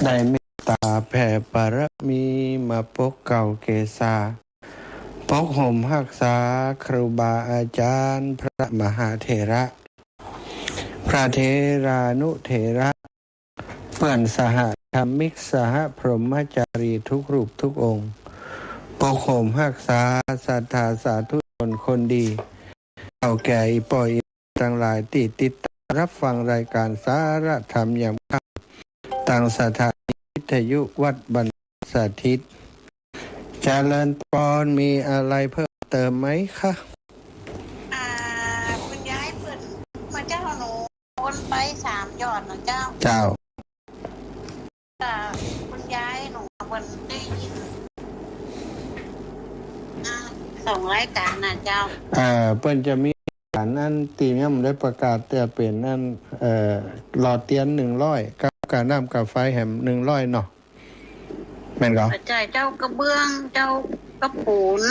ได้เมตตาแผ่บารมีมาปกเก่าเกษาปกห่มรักษาครูบาอาจารย์พระมหาเถระพระเถรานุเถระเพื่อนสหธรรมิกสหพรหมจารีทุกรูปทุกองค์ปกห่มรักษาศรัทธาสาธุชนคนดีเก่าแก่อีปอยทั้งหลายติดตามรับฟังรายการสาระธรรมยามค่ำต่างสถานีวิทยุวัดบรรพสาธิตเจริญพรมีอะไรเพิ่มเติมไหมคะคุณย้ายเปิดมาเจ้าหนูโอนไป3 ยอดนะเจ้าคุณย้ายหนูวันได้ยิน2 รายการนะเจ้าเปิ้นจะมีการนั่นตีเนี่ยมันได้ประกาศแต่เป็นนั่นหลอดเตียน100กับการน้ำกับไฟแหม100เนาะแม่นเหรอใช่เจ้ากระเบื้องเจ้ากระปูน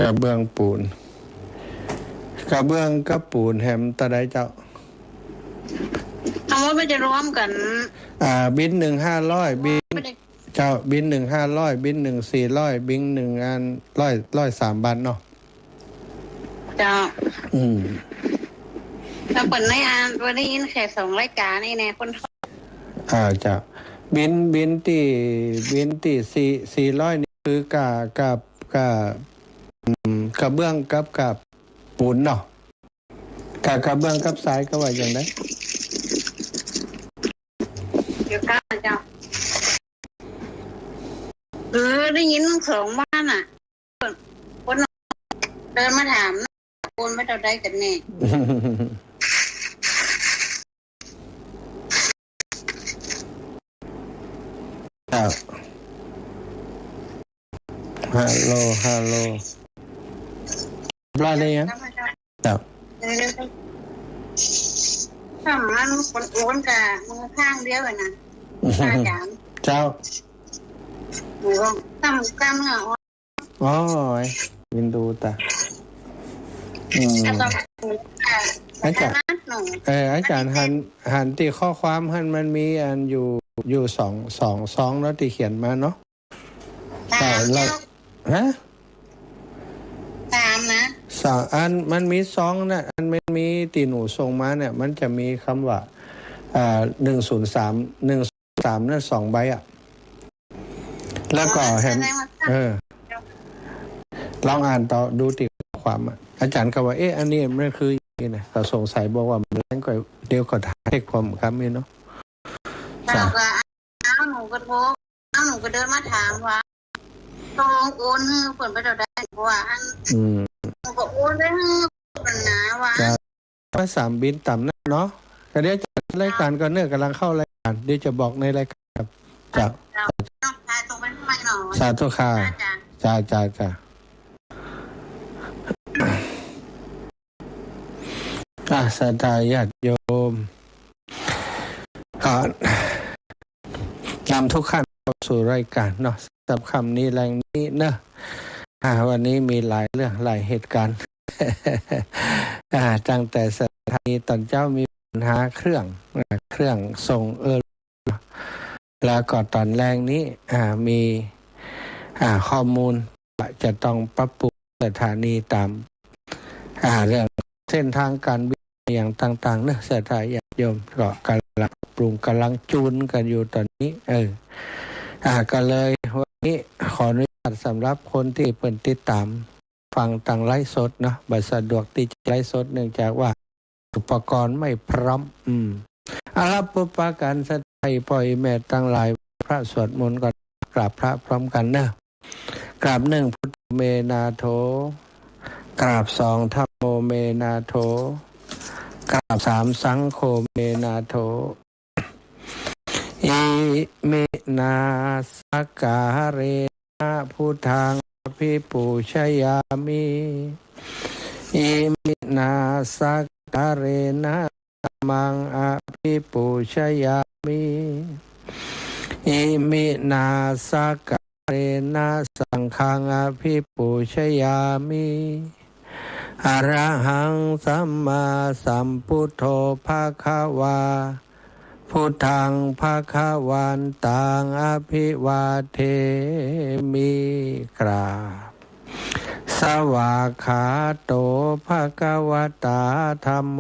กระเบื้องปูนกระเบื้องกับปูนแหมตะไดเจ้าคำว่ามันจะรวมกันบิน1,500บินเจ้าบิน1,500บิน1,400บิน1อัน103 บาทเนาะเจ้าถ้าเปิดในวันนี้ยินแค่2 รายการนี่แน่คนเจ้าบินที่400นี่คือกระเบื้องกับปูนเนาะกระเบื้องกับทรายก็ว่าอย่างไรเดี๋ยวก้าเจ้าได้ยิน2 บ้านคนเดินมาถามโอนไม่เท่าได้กันแน่ครับฮัลโหลปลาได้ยังครับถ้ามันคนโอนกับมือข้างเดียวนะอาจารย์เจ้ามือตั้มกล้ามเนื้ออ๋อวินดูตาอาจารย์อาจารย์หันที่ข้อความหันมันมีอันอยู่สองแล้วที่เขียนมาเนาะแต่เรา3นะอันมันมี2นะอันมันมีตีหนูส่งมาเนี่ยมันจะมีคำว่า103นั่น2 ใบแล้วก็แฮมลองอ่านต่อดูติความอาจารย์ก็ว่าอันนี้มันคือนี่นะเราสงสัยบอกว่ามันก็เดี๋ยวก็เทคความครับนี่เนาะหนูก็โทรหนูก็เดินมาถามว่าตรงโอนเปิดไปเท่าได้เพราะว่าหนูก็โอนได้ปัญหาว่า3 บินต่ำนั่นเนาะแต่เดี๋ยวจะรายการก็กำลังเข้ารายการเดี๋ยวจะบอกในรายการจากสาธุค่ะจ้าศรัทธาญาติโยมก่อนนำทุกขั้นเข้าสู่รายการเนาะสับคำนี้แรงนี้เนอะวันนี้มีหลายเรื่องหลายเหตุการณ์ตั้งแต่สถานีตอนเจ้ามีปัญหาเครื่องส่งแล้วก็ตอนแรงนี้มีข้อมูลจะต้องปรับปรุงสถานีตามเรื่องเส้นทางการวิ่งอย่างต่างๆเนอะสถาญาติโยมก็กำลังปรุงกำลังจูนกันอยู่ตอนนี้ก็เลยวันนี้ขออนุญาตสำหรับคนที่เปิดติดตามฟังทางไลฟ์สดเนาะบัดสะดวกที่จะไลฟ์สดเนื่องจากว่าอุปกรณ์ไม่พร้อมรับปุปการสไตยปล่อยแม่ตั้งหลายพระสวดมนต์ก่อนกราบพระพร้อมกันเนอะกราบ1พุทโธเมนาโถกราบ2ธัมโมเมนาโถกราบ3สังโฆเมนาโถอิเมนาสักการเรนะพุทธังภิปูชยามิอิมินาสักการเรนะมังอภิปูชยามิอิมินาสักการเรนะสังฆังอภิปูชยามิอรหังสัมมาสัมพุทโธภะคะวา พุทธังภคะวันตังอภิวาเทมิกราบสวากขาโตภคะวตาธัมโม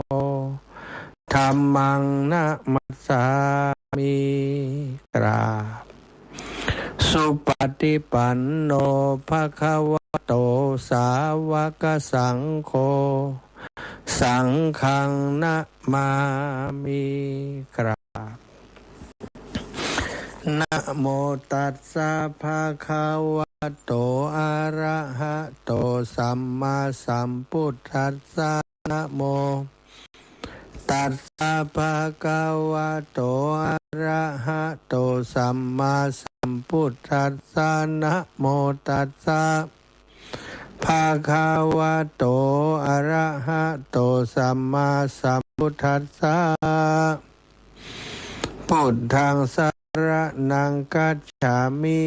ธัมมังนะมัสสามิกราบสุปฏิปันโนภคะวะโตสาวกสังโฆสังฆังนะมามิกราบนะโมตัสสะภะคะวะโตอะระหะโตสัมมาสัมพุทธัสสะนะโมตัสสะภะคะวะโตอะระหะโตสัมมาสัมพุทธัสสะนะโมตัสสะภะคะวะโตอะระหะโตสัมมาสัมพุทธัสสะพุทธังสรณังคัจฉามิ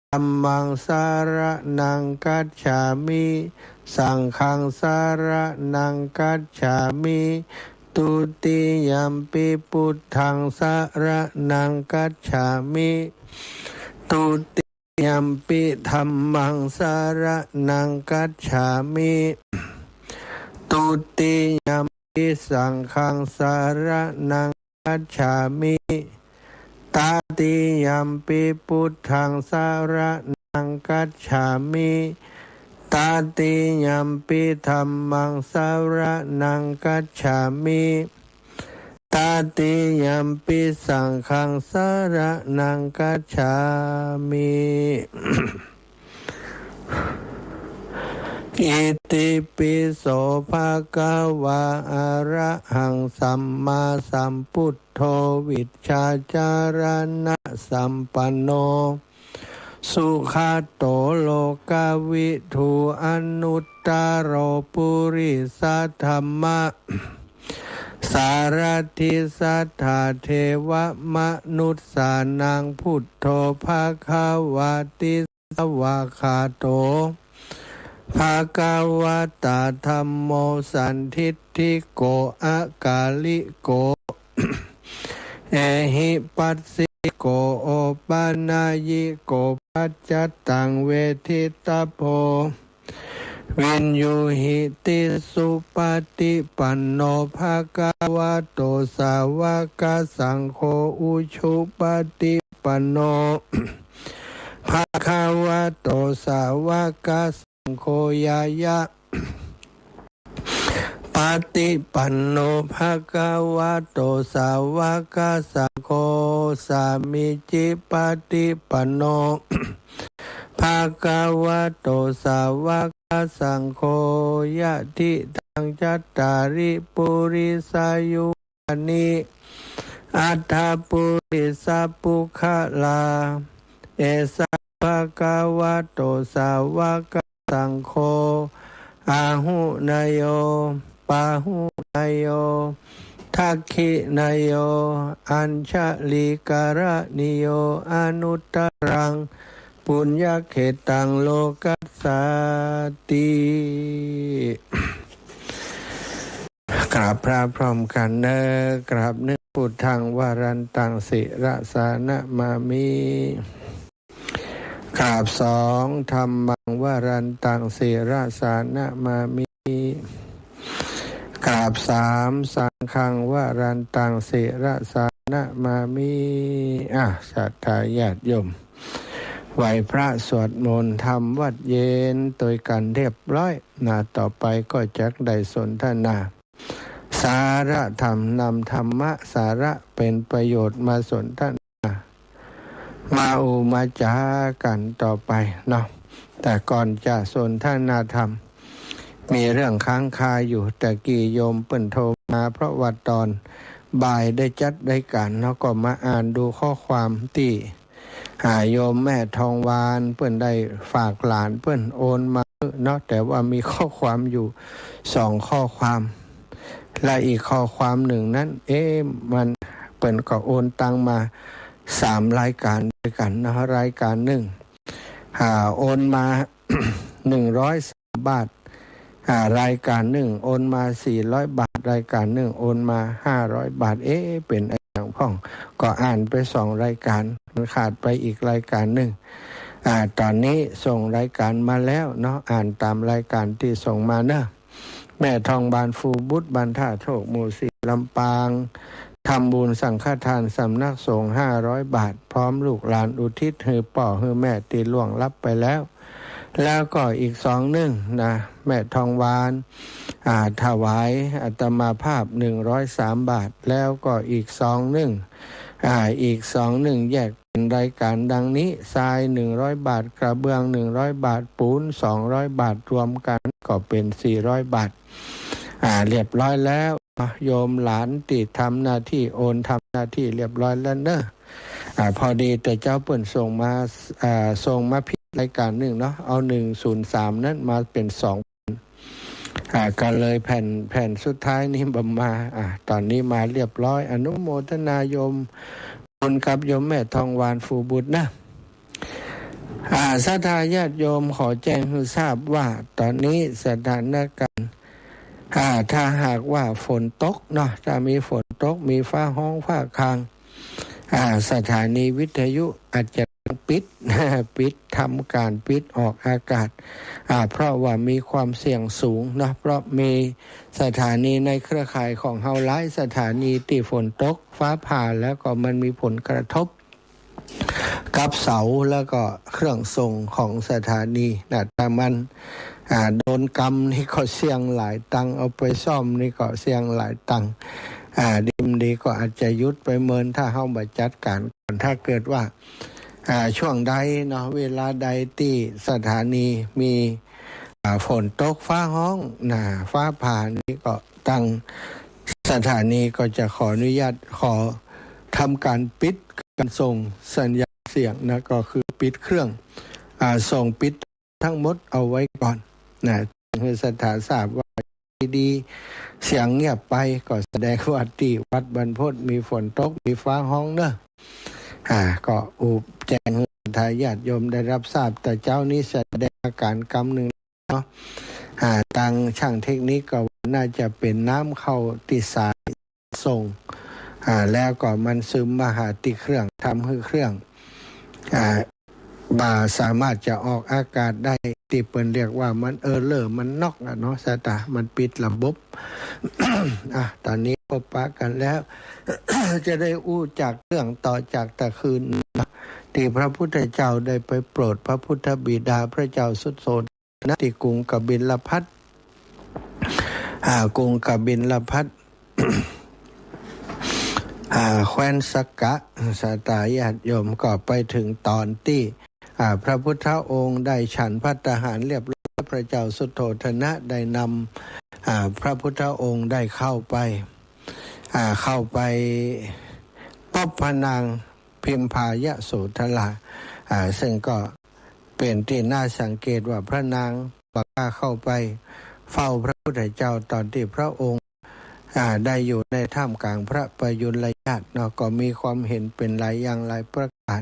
ธัมมังสรณังคัจฉามิสังฆังสรณังคัจฉามิตุติยัมปิพุทธังสรณังคัจฉามิตุติยัมปิธัมมังสรณังคัจฉามิตุติยัมปิสังฆังสรณังคัจฉามิตาติยัมปิพุทธังสรณังคัจฉามิตาติยัมปิธัมมังสรณังคัจฉามิตาติยัมปิสังฆังสรณังคัจฉามิ อิติปิโสภะคะวะอะระหังสัมมาสัมพุทโธวิชชาจารณะสัมปันโนสุขโตโลกวิทูอนุตตโรปุริสัทธัมมะสารทิสัทธาเทวมนุษสานังพุทโธภะคะวะติสวากขาโตภะคะวะตาธัมโมสันทิฏฐิโกอากาลิโก เอหิปัสสิโกโอปานายิโกปัจจตังเวทิตาโพวินยูหิติสุปฏิปันโนภะคะวะโตสาวกสังโฆอุชุปฏิปันโน ภะคะวะโตสาวกสังโฆยายะปฏิปันโนภะคะวะโตสาวกสังโฆสามิจิปฏิปันโน ภะคะวะโตสาวกสังโฆยะทิตังจัตตาริปุริสายุอานิอัฏฐปุริสปุคลาเอสะภะคะวะโตสาวกสังโฆอาหุนายโยปาหุนายโยทักขินายโยอัญชลิการนิโยอนุตตรังปุญญเขตังโลกัสสาติกราบพระพร้อมกันเนอกราบนึกพุทธังวารันตังสิระสานะมามิกราบสองธัมมังวารันตังสิระสานะมามิกราบสามสังฆังวารันตังสิระสานะมามิศรัทธาญาติโยมไหวพระสวดมนต์ทำวัดเย็นโดยกันเรียบร้อยต่อไปก็จักได้สนทนาสาระธรรมนำธรรมะสาระเป็นประโยชน์มาสนทนามามาจากันต่อไปเนาะแต่ก่อนจะสนทนาธรรมมีเรื่องค้างคาอยู่แต่กี่โยมเปิ่นโทรมาเพราะว่าตอนบ่ายได้จัดได้กันเนาะก็มาอ่านดูข้อความที่โยมแม่ทองวานเปิ้นได้ฝากหลานเปิ้นโอนมาเนาะแต่ว่ามีข้อความอยู่2ข้อความและอีกข้อความหนึ่งนั้นมันเปิ้นก็โอนตังมา3รายการด้วยกันนะรายการหนึ่งโอนมา103 บาทรายการหนึ่งโอนมา400 บาทรายการหนึ่งโอนมา500 บาทเป็นอย่าง พ่องก็อ่านไป2 รายการมันขาดไปอีกรายการหนึ่งตอนนี้ส่งรายการมาแล้วเนาะอ่านตามรายการที่ส่งมาเนอะแม่ทองบานฟูบุตรบรรท่าโชคหมู่4ลำปางทำบุญสังฆทานสำนักสงฆ์500 บาทพร้อมลูกหลานอุทิศให้ป่อให้แม่ตีล่วงลับไปแล้วแล้วก็อีก2 นึงนะแม่ทองวานถวายอาตมาภาพ103 บาทแล้วก็อีก2 นึงอีก2 นึงแยกเป็นรายการดังนี้ทราย100 บาทกระเบื้อง100 บาทปูน200 บาทรวมกันก็เป็น400 บาทเรียบร้อยแล้วโยมหลานติดทำหน้าที่โอนทำหน้าที่เรียบร้อยแล้วเนอะพอดีแต่เจ้าเปิ่นส่งมาพิรายการหนึ่งเนาะเอา103นั้นมาเป็น2ก็เลยแผ่นสุดท้ายนี้บำมาตอนนี้มาเรียบร้อยอนุโมทนาโยมบุญกับโยมแม่ทองวานฟูบุตรนะศรัทธาญาติโยมขอแจ้งให้ทราบว่าตอนนี้สถานการณ์ถ้าหากว่าฝนตกเนาะถ้ามีฝนตกมีฟ้าห้องฟ้าคางสถานีวิทยุอาจจะปิดทำการปิดออกอากาศเพราะว่ามีความเสี่ยงสูงนะเพราะมีสถานีในเครือข่ายของเฮาหลายสถานีที่ฝนตกฟ้าผ่าแล้วก็มันมีผลกระทบกับเสาแล้วก็เครื่องส่งของสถานีนะแต่มันโดนกรรมนี่ก็เสี่ยงหลายตังเอาไปซ่อมนี่ก็เสี่ยงหลายตังดีก็อาจจะยุดไปเมินถ้าเฮาบ่จัดการก่อนถ้าเกิดว่าช่วงใดเนาะเวลาใดที่สถานีมีฝนตกฟ้าห้องฟ้าผ่านี่ก็ตั้งสถานีก็จะขออนุญาตขอทำการปิดการส่งสัญญาณเสียงนะก็คือปิดเครื่องส่งปิดทั้งหมดเอาไว้ก่อนนะคือสถานทราบว่าดีเสียงเงียบไปก็แสดงว่าที่วัดบรรพตมีฝนตกมีฟ้าห้องเนอะก็แจ้งให้ทายาทโยมได้รับทราบแต่เจ้านี้แสดงอาการกำหนึ่งเนาะทางช่างเทคนิคก็น่าจะเป็นน้ำเข้าติดสายส่งแล้วก็มันซึมมาหาติเครื่องทำให้เครื่องสามารถจะออกอากาศได้ที่เปิ้นเรียกว่ามันมันน็อกเนาะมันปิดระบบ ตอนนี้พบปะกันแล้ว จะได้อู้จากเรื่องต่อจากตะคืนที่พระพุทธเจ้าได้ไปโปรดพระพุทธบิดาพระเจ้าสุโธทนะที่กรุงกบิลพัสดุกรุงกบิลพัสดุ แคว้นสักกะสตาญาติโยมก็ไปถึงตอนที่พระพุทธองค์ได้ฉันภัตตาหารเรียบร้อยพระเจ้าสุโธทนะได้นำพระพุทธองค์ได้เข้าไปพบพระนางพิมพายโสธราซึ่งก็เป็นที่น่าสังเกตว่าพระนางบักเข้าไปเฝ้าพระพุทธเจ้าตอนที่พระองค์ได้อยู่ในท่ามกลางพระประยุรญาติเนาะก็มีความเห็นเป็นหลายอย่างหลายประการ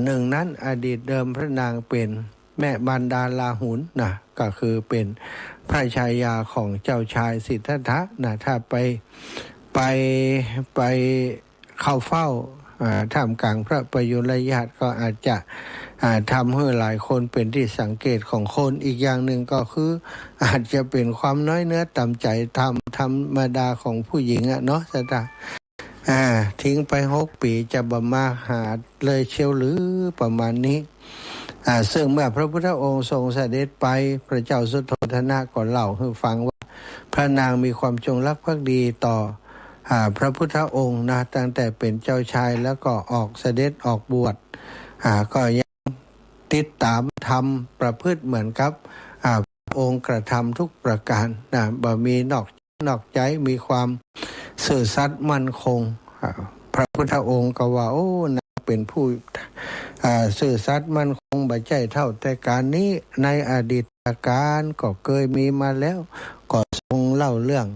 หนึ่งนั้นอดีตเดิมพระนางเป็นแม่บรรดาลาหุนนะก็คือเป็นพระชายาของเจ้าชายสิทธัตถะนะถ้าไปเข้าเฝ้าท่ามกลางพระประยุรญาติก็อาจจะทำให้หลายคนเป็นที่สังเกตของคนอีกอย่างหนึ่งก็คืออาจจะเป็นความน้อยเนื้อต่ำใจธรรมดาของผู้หญิงเนาะทิ้งไป6 ปีจะบำมาหาเลยเชียวหรือประมาณนี้ซึ่งเมื่อพระพุทธองค์ทรงเสด็จไปพระเจ้าสุโธทนะก็เล่าให้ฟังว่าพระนางมีความจงรักภักดีต่อพระพุทธองค์นะตั้งแต่เป็นเจ้าชายแล้วก็ออกเสด็จออกบวชก็ยังติดตามทำประพฤติเหมือนกับองค์กระทำทุกประการนะบ่มีนอกใจมีความซื่อสัตย์มั่นคงพระพุทธองค์ก็ว่านะเป็นผู้ซื่อสัตย์มั่นคงบ่ใจเท่าแต่การนี้ในอดีตการก็เคยมีมาแล้วก็ทรงเล่าเรื่อง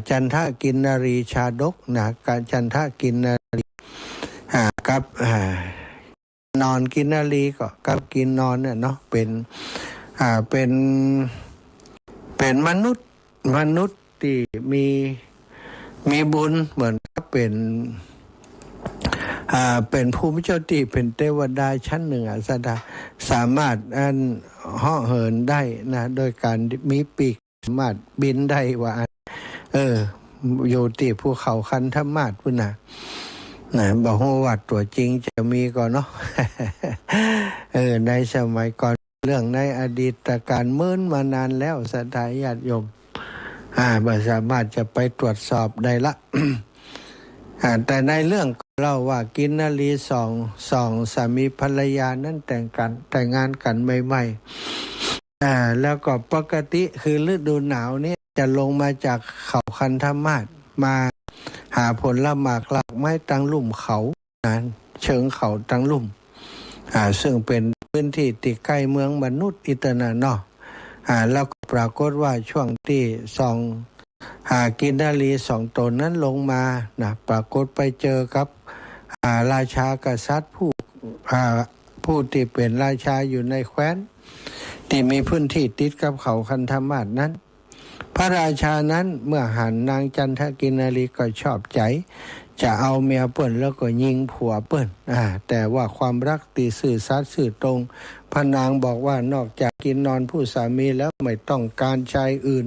จันทกินนรีชาดกนะการจันทกินนรีกับนอนกินนรีก็กับกินนอนเนี่ยเนาะเป็นมนุษย์ที่มีบุญเหมือนกับ เป็นภูมิเจ้าที่เป็นเทวดาชั้นหนึ่งสามารถเหาะเหินได้นะโดยการมีปีกสามารถบินได้ว่าอยู่ที่ภูเขาคันธมาศพุ่นนะบอกว่าตัวจริงจะมีก่อนเนาะ ในสมัยก่อนเรื่องในอดีตการเมื่นมานานแล้วศรัทธาญาติโยมบ่สามารถจะไปตรวจสอบได้ละ แต่ในเรื่องเล่าว่ากินนรีสองสามีภรรยานั้นแต่งงานกันใหม่ๆแล้วก็ปกติคือฤดูหนาวนี่จะลงมาจากเขาคันธมาศมาหาผลหมากหลากไม้ตั้งลุ่มเขาเชิงเขาตั้งลุ่มซึ่งเป็นพื้นที่ติดใกล้เมืองมนุษย์อิตนาเนาะแล้วก็ปรากฏว่าช่วงที่กินนารีสองตนนั้นลงมาปรากฏไปเจอกับราชากษัตริย์ผู้ที่เป็นราชาอยู่ในแคว้นที่มีพื้นที่ติดกับเขาคันธมาศนั้นพระราชานั้นเมื่อหันนางจันทกินนารีก็ชอบใจจะเอาเมียเปิ้นแล้วก็ยิงผัวเปิ้นแต่ว่าความรักตีสื่อสัตย์สื่อตรงพระนางบอกว่านอกจากกินนอนผู้สามีแล้วไม่ต้องการชายอื่น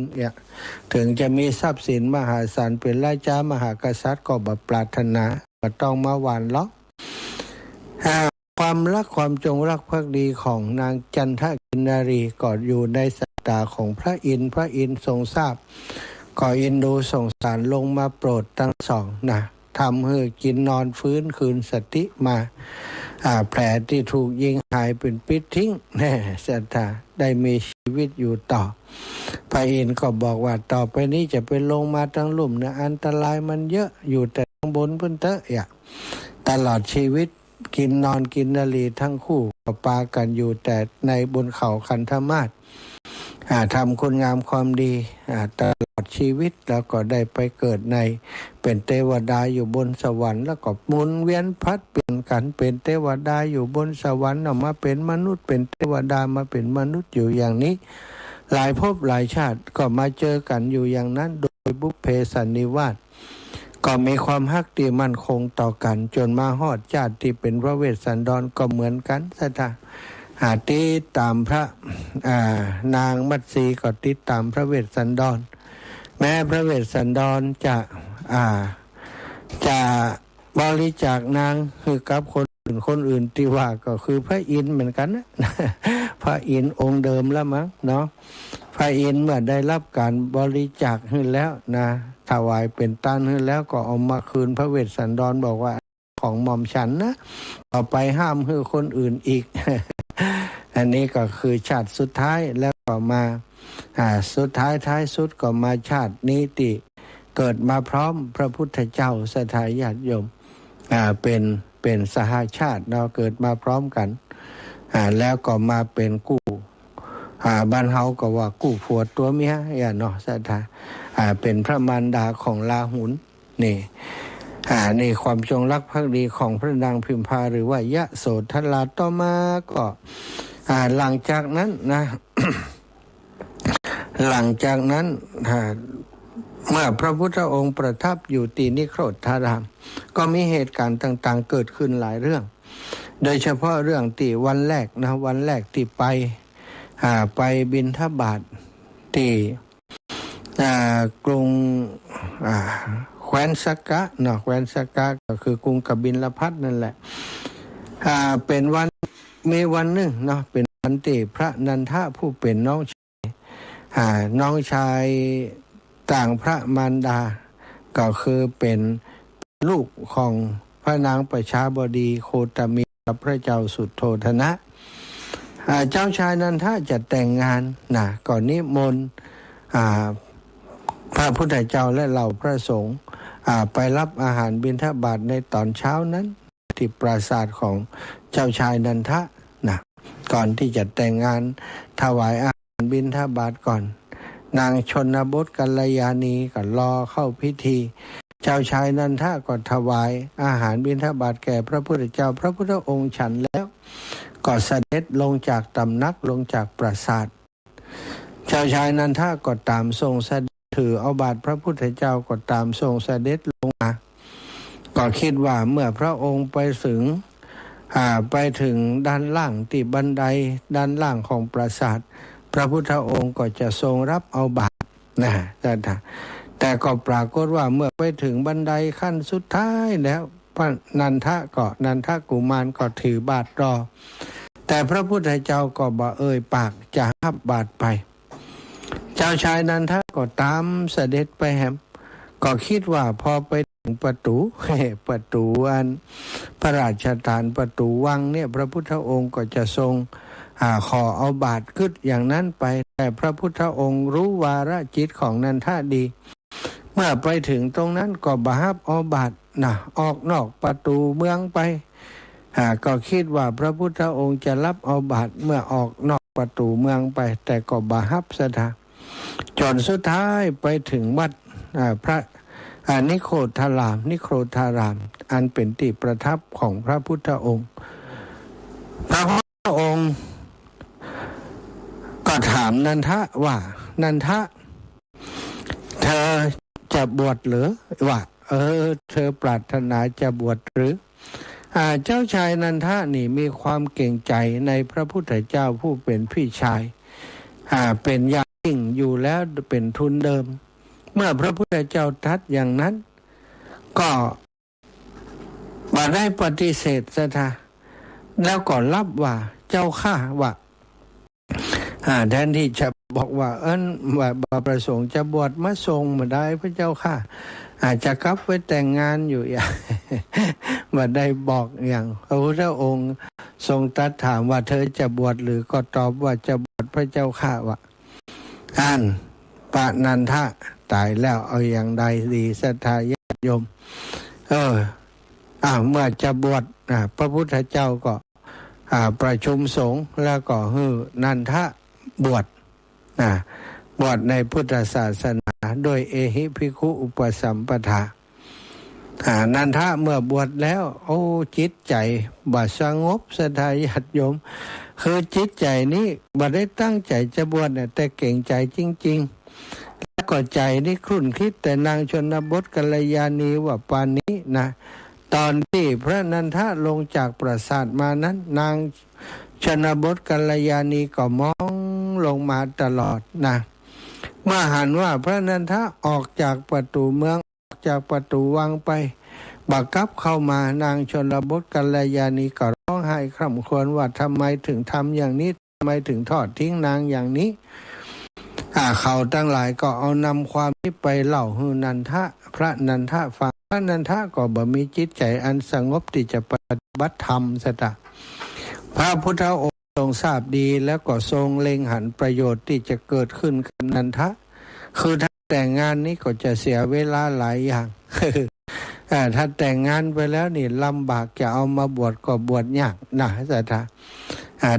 ถึงจะมีทรัพย์สินมหาศาลเป็นราชามหากษัตริย์ก็บ่ปรารถนาก็ต้องมาหวานล้อความรักความจงรักภักดีของนางจันทกินนารีก็อยู่ในสายตาของพระอินทร์ทรงทราบก็เอ็นดูสงสารลงมาโปรดทั้งสองทำให้กินนอนฟื้นคืนสติมาแผลที่ถูกยิงหายเป็นปิดทิ้งศรัทธาได้มีชีวิตอยู่ต่อพระอินทร์ก็บอกว่าต่อไปนี้จะไปลงมาทั้งลุ่มนะอันตรายมันเยอะอยู่แต่ข้างบนพื้นเตอะตลอดชีวิตกินนอนกินนารีทั้งคู่ก็ปากันอยู่แต่ในบนเขาคันธมาศทำคุณงามความดีตลอดชีวิตแล้วก็ได้ไปเกิดในเป็นเทวดาอยู่บนสวรรค์แล้วก็หมุนเวียนพัดเปลี่ยนกันเป็นเทวดาอยู่บนสวรรค์มาเป็นมนุษย์เป็นเทวดามาเป็นมนุษย์อยู่อย่างนี้หลายภพหลายชาติก็มาเจอกันอยู่อย่างนั้นโดยบุพเพสันนิวาสก็มีความฮักที่มั่นคงต่อกันจนมาฮอดชาติที่เป็นพระเวสสันดรก็เหมือนกันศรัทธาติดตามพระนางมัตสีก็ติดตามพระเวสสันดรแม้พระเวสสันดรจะบริจาคนางคือกับคนอื่นที่ว่าก็คือพระอินทร์เหมือนกันนะ พระอินทร์องค์เดิมแล้วมั้งเนาะพระอินทร์เมื่อได้รับการบริจาคให้แล้วถวายเป็นต้นให้แล้วก็เอามาคืนพระเวสสันดรบอกว่าของหม่อมฉันนะต่อไปห้ามให้คนอื่นอีก อันนี้ก็คือชาติสุดท้ายแล้วก็มาสุดท้ายท้ายสุดก็มาชาตินี้ที่เกิดมาพร้อมพระพุทธเจ้าศรัทธาญาติโยมเป็นสหชาติเราเกิดมาพร้อมกันแล้วก็มาเป็นกู้บ้านเฮาก็ว่ากู้ผัวตัวเมียเนาะศรัทธาเป็นพระมารดาของราหุลนี่ความจงรักภักดีของพระนางพิมพาหรือว่ายะโสธราต่อมาก็หลังจากนั้นนะ หลังจากนั้นเมื่อพระพุทธองค์ประทับอยู่ที่นิโครธารามก็มีเหตุการณ์ต่างๆเกิดขึ้นหลายเรื่องโดยเฉพาะเรื่องที่วันแรกที่ไปบิณฑบาตที่กรุงแคว้นสักกะแคว้นสักกะก็คือกรุงกบิลพัสนั่นแหละเป็นวันมีวันหนึ่งเป็นวันที่พระนันทะผู้เป็นน้องชายต่างพระมารดาก็คือเป็นลูกของพระนางประชาบดีโคตมีกับพระเจ้าสุโธทนะเจ้าชายนันทะจะแต่งงานก่อนนิมนต์พระพุทธเจ้าและเหล่าพระสงฆ์ไปรับอาหารบิณฑบาตในตอนเช้านั้นที่ปราสาทของเจ้าชายนันทะก่อนที่จะแต่งงานถวายอาหารบิณฑบาตก่อนนางชนบทกัลยาณีก็รอเข้าพิธีเจ้าชายนันทะก็ถวายอาหารบิณฑบาตแก่พระพุทธเจ้าพระพุทธองค์ฉันแล้วก็เสด็จลงจากตำนักลงจากปราสาทเจ้าชายนันทะก็ตามทรงเสด็จถือเอาบาตรพระพุทธเจ้าก็ตามทรงเสด็จลงมา ก็คิดว่าเมื่อพระองค์ไปถึงด้านล่างที่บันไดด้านล่างของปราสาทพระพุทธองค์ก็จะทรงรับเอาบาตรนะแต่ก็ปรากฏว่าเมื่อไปถึงบันไดขั้นสุดท้ายแล้วพระนันทกุมารก็ถือบาตรรอแต่พระพุทธเจ้าก็บ่เอ่ยปากจะรับบาตรไปเจ้าชายนันทะก็ตามเสด็จไปแหมก็คิดว่าพอไปถึงประตูอันพระราชทานประตูวังเนี่ยพระพุทธองค์ก็จะทรงขอเอาบาตรขึ้นอย่างนั้นไปแต่พระพุทธองค์รู้วาระจิตของนันทะดีเมื่อไปถึงตรงนั้นก็บาฮับเอาบาตรออกนอกประตูเมืองไปก็คิดว่าพระพุทธองค์จะรับเอาบาตรเมื่อออกนอกประตูเมืองไปแต่ก็บาฮับสถาจนสุดท้ายไปถึงวัดพระนิโครธารามอันเป็นที่ประทับของพระพุทธองค์พระพุทธองค์ก็ถามนันทะว่านันทะเธอจะบวชหรือว่าเธอปรารถนาจะบวชหรือเจ้าชายนันทะนี่มีความเก่งใจในพระพุทธเจ้าผู้เป็นพี่ชายเป็นอย่างยิ่งอยู่แล้วเป็นทุนเดิมเมื่อพระพุทธเจ้าตรัสอย่างนั้นก็บ่ได้ปฏิเสธซะท่าแล้วก็รับว่าเจ้าข้าว่าแทนที่จะบอกว่าว่าประสงค์จะบวชมาทรงมาได้พระเจ้าข้าอาจจะกลับไปแต่งงานอยู่อย่างมาได้บอกอย่างพระพุทธองค์ทรงตรัสถามว่าเธอจะบวชหรือก็ตอบว่าจะบวชพระเจ้าข้าว่าปะนันทะตายแล้วเอาอย่างใดดีศรัทธาญาติโยมเมื่อจะบวชพระพุทธเจ้าก็ประชุมสงฆ์แล้วก็นันทะบวชในพุทธศาสนาโดยเอหิภิกขุอุปสัมปทานันทะเมื่อบวชแล้วจิตใจบ่สงบศรัทธาญาติโยมคือจิตใจนี้บ่ได้ตั้งใจจะบวชแต่เก่งใจจริงๆแล้วก็ใจนี่ครุ่นคิดแต่นางชนบทกัลยาณีว่าปานนี้นะตอนที่พระนันทะลงจากปราสาทมานั้นนางชนบทกัลยาณีก็มองลงมาตลอดนะเมื่อหันว่าพระนันทะออกจากประตูเมืองออกจากประตูวังไปบักกับเข้ามานางชนบทกัลยาณีก็ร้องไห้คร่ำครวญว่าทำไมถึงทำอย่างนี้ทำไมถึงทอดทิ้งนางอย่างนี้เขาทั้งหลายก็เอานำความนี้ไปเล่าให้นันทะพระนันทะฟังพระนันทะก็บ่มีจิตใจอันสงบที่จะปฏิบัติธรรมซะตะพระพุทธองค์ทรงทราบดีแล้วก็ทรงเล็งหันประโยชน์ที่จะเกิดขึ้นกับนันทะคือถ้าแต่งงานนี้ก็จะเสียเวลาหลายอย่าง ถ้าแต่งงานไปแล้วนี่ลำบากจะเอามาบวชก็บวชยากนะศรัทธา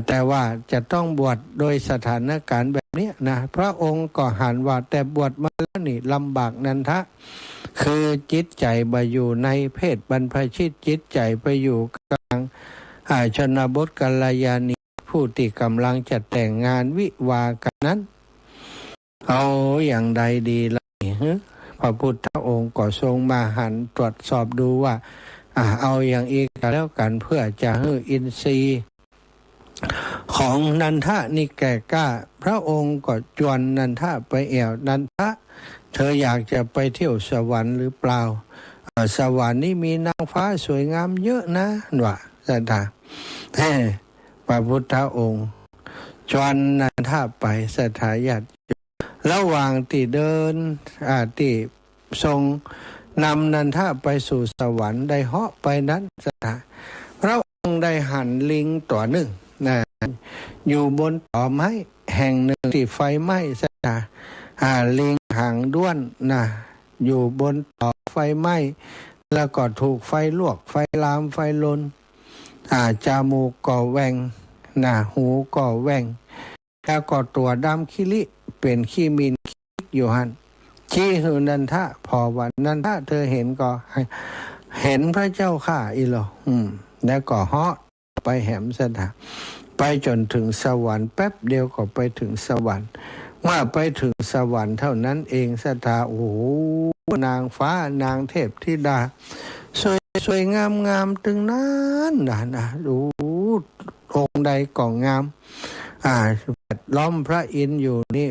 แต่ว่าจะต้องบวชโดยสถานการณ์แบบนี้นะพระองค์ก็หันว่าแต่บวชมาแล้วนี่ลำบากนันทะคือจิตใจไปอยู่ในเพศบรรพชิตจิตใจไปอยู่กลางชนบทกัลยาณีผู้ที่กำลังจะแต่งงานวิวากันนั้นเอาอย่างใดดีล่ะพระพุทธองค์ก็ทรงมาหันตรวจสอบดูว่าเอาอย่างอีกแล้วกันเพื่อจะให้อินทรีย์ของนันทะนี่แก่กล้าพระองค์ก็จวนนันทะไปแอวนันทะเธออยากจะไปเที่ยวสวรรค์หรือเปล่าสวรรค์นี่มีนางฟ้าสวยงามเยอะนะว่าศรัทธาพระพุทธองค์จวนนันทะไปศรัทธาญาติระหว่างที่เดินที่ทรงนำนันทะไปสู่สวรรค์ได้เหาะไปนั้นศรัทธาพระองค์ได้หันลิงตัวหนึ่งอยู่บนต่อไม้แห่งหนึ่งที่ไฟไหม้ศรัทธาลิงหางด้วนอยู่บนต่อไฟไหม้แล้วก็ถูกไฟลวกไฟลามไฟลนจมูกก็แหว่งหูก็แหว่งแล้วก็ตัวดำขี้ลิเป็นขี้มินอยู่หันชี้หือนันทะพอวันนันทะเธอเห็นก็เห็นพระเจ้าข้าอีหรอแล้วก็เหาะไปแหมสถาไปจนถึงสวรรค์แป๊บเดียวก็ไปถึงสวรรค์เมื่อไปถึงสวรรค์เท่านั้นเองสถาโอ้โหนางฟ้านางเทพธิดาสวย สวยงามตึงนั้นนะดูองค์ใดก็งามล้อมพระอินทร์อยู่นี่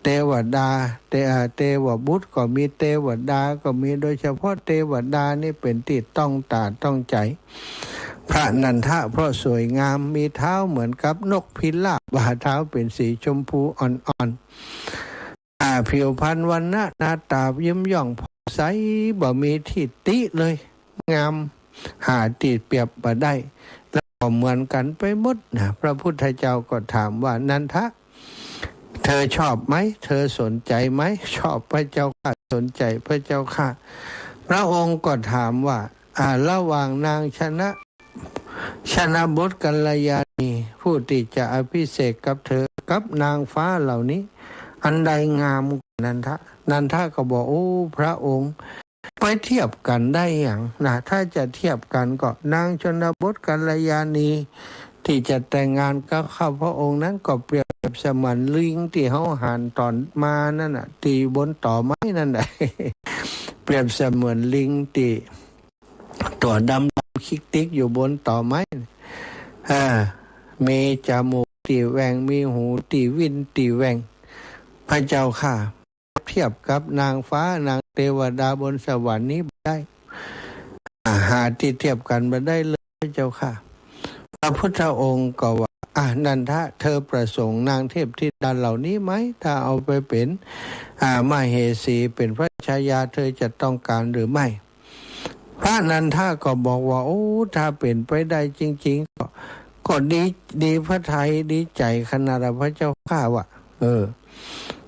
เทวดาเทวบุตรก็มีเทวดาก็มีโดยเฉพาะเทวดานี่เป็นที่ต้องตาต้องใจพระนันทะเพราะสวยงามมีเท้าเหมือนกับนกพิราบว่าเท้าเป็นสีชมพูอ่อนๆผิวพรรณวรรณะหน้าตายิ้มย่องผ่องใสบ่มีที่ติเลยงามหาติเปรียบบ่ได้แล้วก็เหมือนกันไปหมดนะพระพุทธเจ้าก็ถามว่านันทะเธอชอบไหมเธอสนใจไหมชอบพระเจ้าค่ะสนใจพระเจ้าค่ะพระองค์ก็ถามว่าระหว่างนางชนะบทกัลยาณีผู้ที่จะอภิเษกกับเธอกับนางฟ้าเหล่านี้อันใดงามกว่านันทะก็บอกโอ้พระองค์ไปเทียบกันได้อย่างนะถ้าจะเทียบกันก็นางชนบทกัลยาณีที่จะแต่งงานกับข้าพระองค์นั้นก็เปรียบเสมือนลิงที่เขาหันตอนมานั่นน่ะตีบนต่อไม้นั่นแหละ เปรียบเสมือนลิงที่ตัวดำคิกติ๊กอยู่บนต่อไม้มีจมูกตีแหวงมีหูตีวินตีแหวงพระเจ้าค่ะเทียบกับนางฟ้านางเทวดาบนสวรรค์นี้ได้หาที่เทียบกันมาได้เลยพระเจ้าค่ะพระพุทธองค์ก็ว่านันทะเธอประสงค์นางเทพธิดาเหล่านี้ไหมถ้าเอาไปเป็นมเหสีเป็นพระชายาเธอจะต้องการหรือไม่พระนันทะก็บอกว่าโอ้ถ้าเป็นไปได้จริงๆก็ดีพระทัยดีใจขนาดพระเจ้าข้าว่า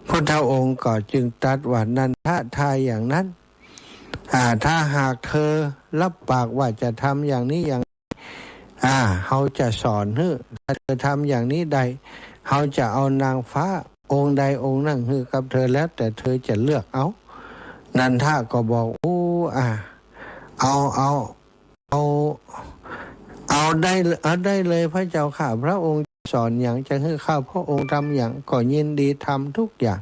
พุทธองค์ก็จึงตรัสว่านันทะทายอย่างนั้นถ้าหากเธอรับปากว่าจะทำอย่างนี้อย่างเขาจะสอนถ้าเธอทำอย่างนี้ใดเขาจะเอานางฟ้าองค์ใดองค์นั่งกับเธอแล้วแต่เธอจะเลือกเอานันทะก็บอกเอาได้เลยพระเจ้าข้าพระองค์สอนอย่างจะให้ข้าพระองค์ทำอย่างก็ยินดีทำทุกอย่าง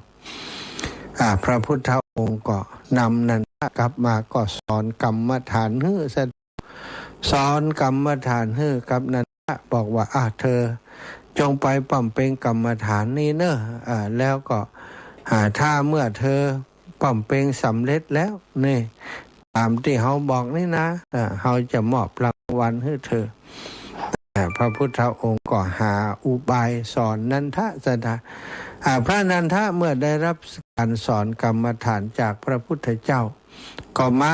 พระพุทธองค์ก็นำนันทะกลับมาก็สอนกรรมฐานสอนกรรมฐานกับนันทะบอกว่าเธอจงไปบำเพ็ญกรรมฐานนี้เนอะแล้วก็ถ้าเมื่อเธอบำเพ็ญสำเร็จแล้วนี่ตามที่เขาบอกนี่นะเขาจะมอบรางวัลให้เธอพระพุทธองค์ก็หาอุบายสอนนันทะพระนันทะเมื่อได้รับการสอนกรรมฐานจากพระพุทธเจ้าก็มา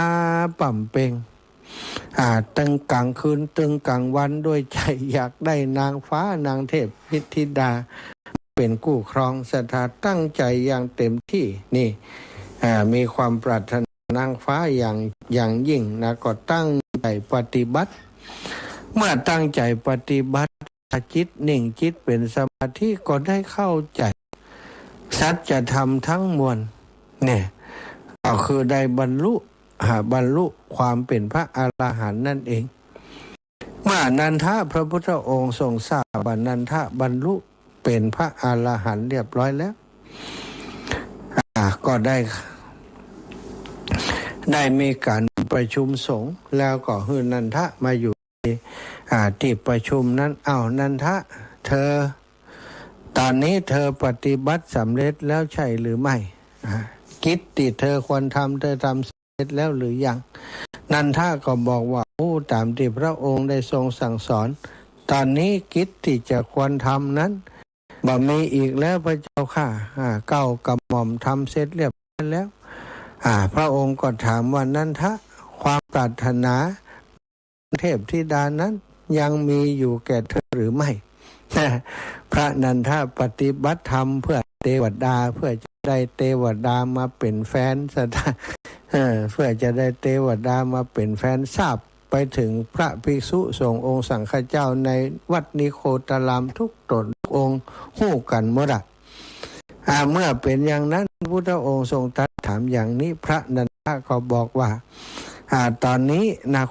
บำเพ็ญตึงกลางคืนตึงกลางวันด้วยใจอยากได้นางฟ้านางเทพธิดาเป็นคู่ครองศรัทธาตั้งใจอย่างเต็มที่นี่มีความปรารถนานางฟ้าอย่างยิ่งนะก็ตั้งใจปฏิบัติเมื่อตั้งใจปฏิบัติจิตนิ่งจิตเป็นสมาธิก็ได้เข้าใจสัจธรรมทั้งมวลเนี่ยก็คือได้บรรลุความเป็นพระอรหันต์นั่นเองเมื่อนันทะพระพุทธองค์ทรงทราบว่านันทะบรรลุเป็นพระอรหันต์เรียบร้อยแล้วก็ได้มีการประชุมสงฆ์แล้วก็ให้นันทะมาอยู่ที่ประชุมนั้นนันทะเธอตอนนี้เธอปฏิบัติสำเร็จแล้วใช่หรือไม่กิจที่เธอควรทำเธอทำสำเร็จแล้วหรือยังนันทะก็บอกว่าตามที่พระองค์ได้ทรงสั่งสอนตอนนี้กิจที่จะควรทำนั้นบ่มีอีกแล้วพระเจ้าค่ะเก้ากระหม่อมทำเสร็จเรียบร้อยแล้วพระองค์ก็ถามว่านันทะความปรารถนาเทพธิดานั้นยังมีอยู่แก่เธอหรือไม่ พระนันทะปฏิบัติธรรมเพื่อเทวดาเพื่อจะได้เทวดามาเป็นแฟนเพื่อจะได้เทวดามาเป็นแฟนทราบไปถึงพระภิกษุสงฆ์องค์สังฆเจ้าในวัดนิโคตารามทุกตนองค์ฮู้กันหมดเมื่อเป็นอย่างนั้นพระพุทธองค์ทรงตรัสถามอย่างนี้พระนันทะก็บอกว่าตอนนี้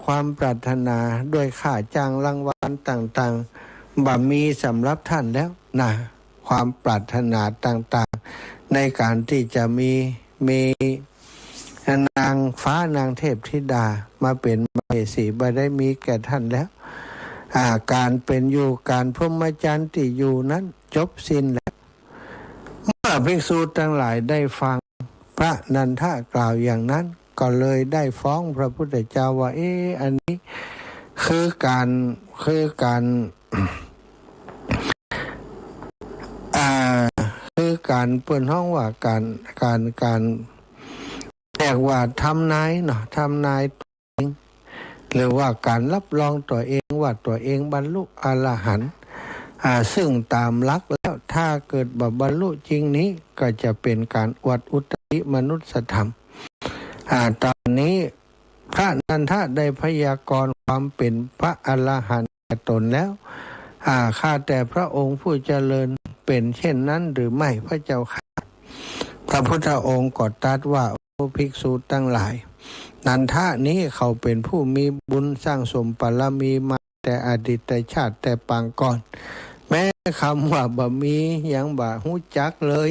ความปรารถนาด้วยค่าจ้างรางวัลต่างๆมีสำหรับท่านแล้วความปรารถนาต่างๆในการที่จะมี นางฟ้านางเทพธิดามาเป็นมเหสีบ่ได้มีแก่ท่านแล้วการเป็นอยู่การพรหมจรรย์ที่อยู่นั้นจบสิ้นแล้วเมื่อภิกษุทั้งหลายได้ฟังพระนันทะกล่าวอย่างนั้นก็เลยได้ฟ้องพระพุทธเจ้าว่าอันนี้คือการคือการเปิดห้องว่าการเรียกว่าทำนายเนาะทำนายตัวเองหรือว่าการรับรองตัวเองว่าตัวเองบรรลุอรหันต์ซึ่งตามหลักแล้วถ้าเกิดบรรลุจริงนี้ก็จะเป็นการอวดอุตริมนุสธรรมตอนนี้พระนันทะได้พยากรณ์ความเป็นพระอรหันต์แก่ตนแล้วข้าแต่พระองค์ผู้เจริญเป็นเช่นนั้นหรือไม่พระเจ้าค่ะพระพุทธองค์ก็ตรัสว่าโอ้ภิกษุทั้งหลายนันทะนี้เขาเป็นผู้มีบุญสร้างสมบารมีมาแต่อดีตชาติแต่ปางก่อนแม้คำว่าบะมียังบะหูจักเลย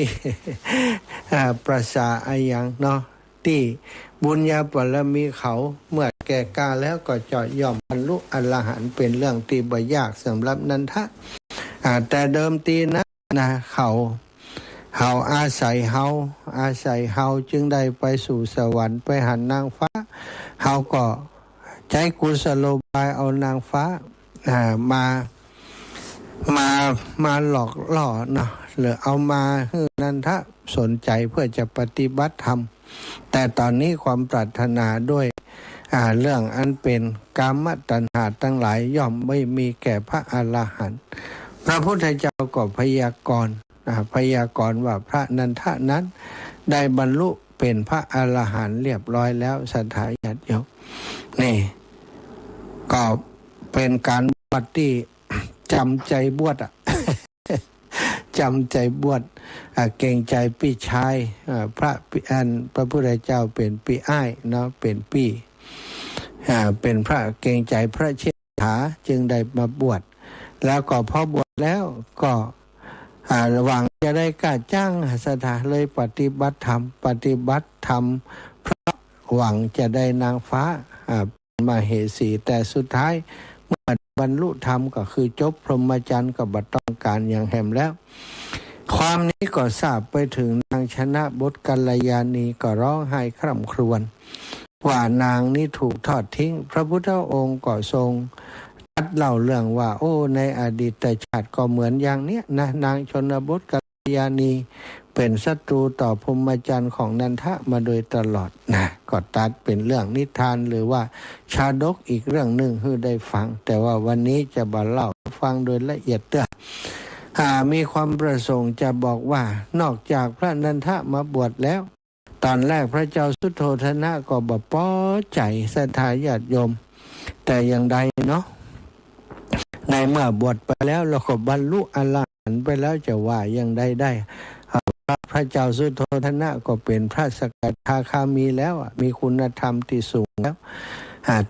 ประสาอายังเนาะที่บุญญาบารมีเขาเมื่อแก่กล้าแล้วก็จะย่อมบรรลุอรหันต์เป็นเรื่องที่บ่ยากสำหรับนันทะแต่เดิมทีนะเขาอาศัยเฮาจึงได้ไปสู่สวรรค์ไปหันนางฟ้าเฮาก็ใช้กุศโลบายเอานางฟ้ามาหลอกล่อเนาะหรือเอามาให้นันทะสนใจเพื่อจะปฏิบัติธรรมแต่ตอนนี้ความปรารถนาด้วยเรื่องอันเป็นกามตัณหาทั้งหลายย่อมไม่มีแก่พระอรหันต์พระพุทธเจ้าก็พยากรณ์ว่าพระนันทะนั้นได้บรรลุเป็นพระอรหันต์เรียบร้อยแล้วศรัทธาญาติโยมนี่ก็เป็นการบวชที่จำใจบวชจำใจบวชเก่งใจพี่ชายพระพุทธเจ้าเป็นพี่อ้ายเนาะเป็นพี่เป็นพระเก่งใจพระเชษฐาจึงได้มาบวชแล้วก็พอบวชแล้วก็หวังจะได้กล้าจ้างศรัทธาเลยปฏิบัติธรรมเพราะหวังจะได้นางฟ้ามาเหสีแต่สุดท้ายเมื่อบรรลุธรรมก็คือจบพรหมจรรย์ก็บ่ต้องการอย่างแหมแล้วความนี้ก็ทราบไปถึงนางชนะบทกัลยาณีก็ร้องไห้คร่ำครวญว่านางนี้ถูกทอดทิ้งพระพุทธองค์ก็ทรงเล่าเรื่องว่าในอดีตชาติก็เหมือนอย่างเนี้ยนะนางชนบทกัลยาณีเป็นศัตรูต่อพรหมจรรย์ของนันทะมาโดยตลอดนะก็ตัดเป็นเรื่องนิทานหรือว่าชาดกอีกเรื่องหนึ่งให้ได้ฟังแต่ว่าวันนี้จะมาเล่าฟังโดยละเอียดมีความประสงค์จะบอกว่านอกจากพระนันทะมาบวชแล้วตอนแรกพระเจ้าสุโธทนะก็บ่พอใจศรัทธาญาติโยมแต่อย่างใดเนาะในเมื่อบวชไปแล้วเราก็บรรลุอรหันต์ไปแล้วจะว่าอย่างใดได้พระเจ้าสุโธทนะก็เป็นพระสกทาคามีแล้วมีคุณธรรมที่สูงแล้ว